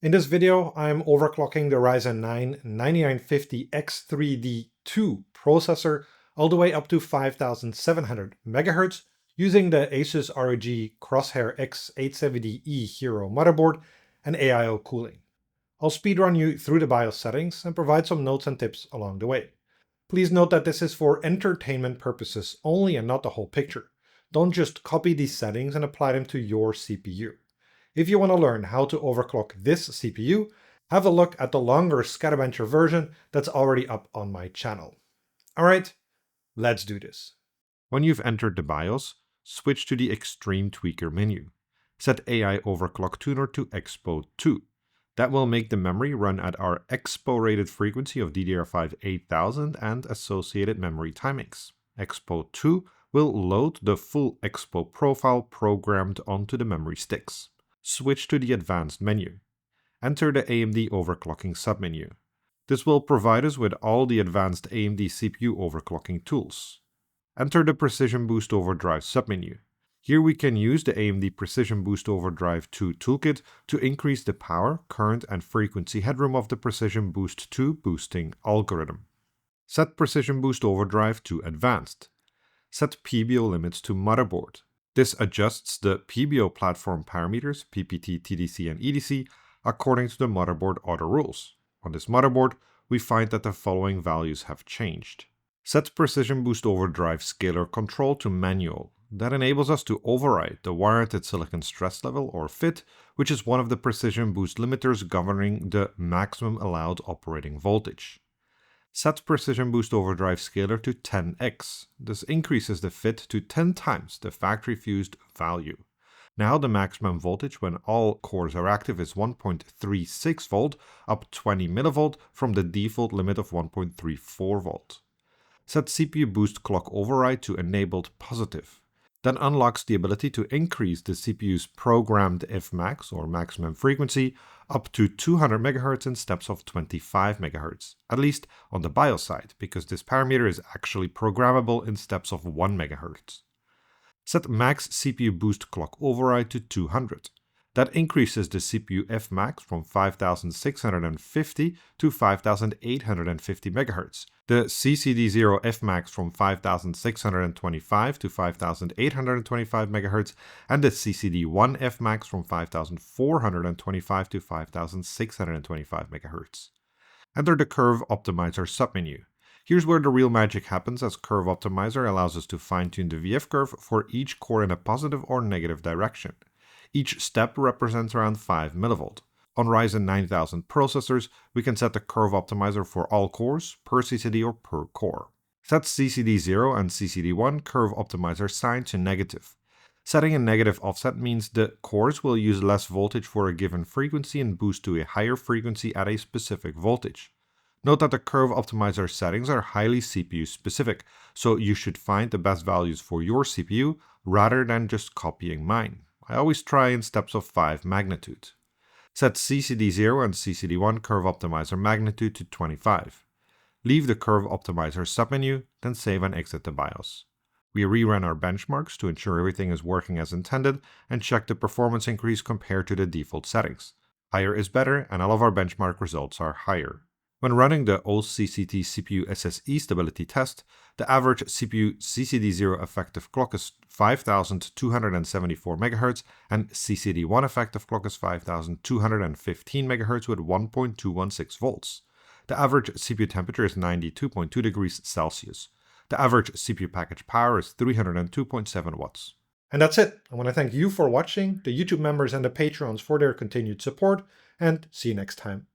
In this video, I'm overclocking the Ryzen 9 9950X3D2 processor all the way up to 5700 MHz using the ASUS ROG Crosshair X870E Hero motherboard and AIO cooling. I'll speedrun you through the BIOS settings and provide some notes and tips along the way. Please note that this is for entertainment purposes only and not the whole picture. Don't just copy these settings and apply them to your CPU. If you want to learn how to overclock this CPU, have a look at the longer SkatterBencher version that's already up on my channel. Alright, let's do this. When you've entered the BIOS, switch to the Extreme Tweaker menu. Set AI Overclock Tuner to Expo 2. That will make the memory run at our Expo rated frequency of DDR5 8000 and associated memory timings. Expo 2 will load the full Expo profile programmed onto the memory sticks. Switch to the Advanced menu. Enter the AMD Overclocking submenu. This will provide us with all the advanced AMD CPU overclocking tools. Enter the Precision Boost Overdrive submenu. Here we can use the AMD Precision Boost Overdrive 2 toolkit to increase the power, current and frequency headroom of the Precision Boost 2 boosting algorithm. Set Precision Boost Overdrive to Advanced. Set PBO limits to motherboard. This adjusts the PBO platform parameters, PPT, TDC, and EDC, according to the motherboard auto rules. On this motherboard, we find that the following values have changed. Set Precision Boost Overdrive Scalar Control to Manual. That enables us to override the warranted silicon stress level, or FIT, which is one of the Precision Boost limiters governing the maximum allowed operating voltage. Set Precision Boost Overdrive Scalar to 10x. This increases the FIT to 10 times the factory fused value. Now the maximum voltage when all cores are active is 1.36 volt, up 20 millivolt from the default limit of 1.34 volt. Set CPU Boost Clock Override to Enabled Positive. That unlocks the ability to increase the CPU's programmed Fmax, or maximum frequency, up to 200 MHz in steps of 25 MHz, at least on the BIOS side, because this parameter is actually programmable in steps of 1 MHz. Set Max CPU Boost Clock Override to 200. That increases the CPU Fmax from 5650 to 5850 MHz, the CCD0 Fmax from 5625 to 5825 MHz, and the CCD1 Fmax from 5425 to 5625 MHz. Enter the Curve Optimizer submenu. Here's where the real magic happens, as Curve Optimizer allows us to fine-tune the VF curve for each core in a positive or negative direction. Each step represents around 5 mV. On Ryzen 9000 processors, we can set the Curve Optimizer for all cores, per CCD or per core. Set CCD0 and CCD1 Curve Optimizer sign to negative. Setting a negative offset means the cores will use less voltage for a given frequency and boost to a higher frequency at a specific voltage. Note that the Curve Optimizer settings are highly CPU specific, so you should find the best values for your CPU rather than just copying mine. I always try in steps of 5 magnitude. Set CCD0 and CCD1 Curve Optimizer magnitude to 25. Leave the Curve Optimizer submenu, then save and exit the BIOS. We rerun our benchmarks to ensure everything is working as intended and check the performance increase compared to the default settings. Higher is better, and all of our benchmark results are higher. When running the OCCT CPU SSE stability test, the average CPU CCD0 effective clock is 5274 MHz and CCD1 effective clock is 5215 MHz with 1.216 volts. The average CPU temperature is 92.2 degrees Celsius. The average CPU package power is 302.7 watts. And that's it. I want to thank you for watching, the YouTube members and the Patreons for their continued support, and see you next time.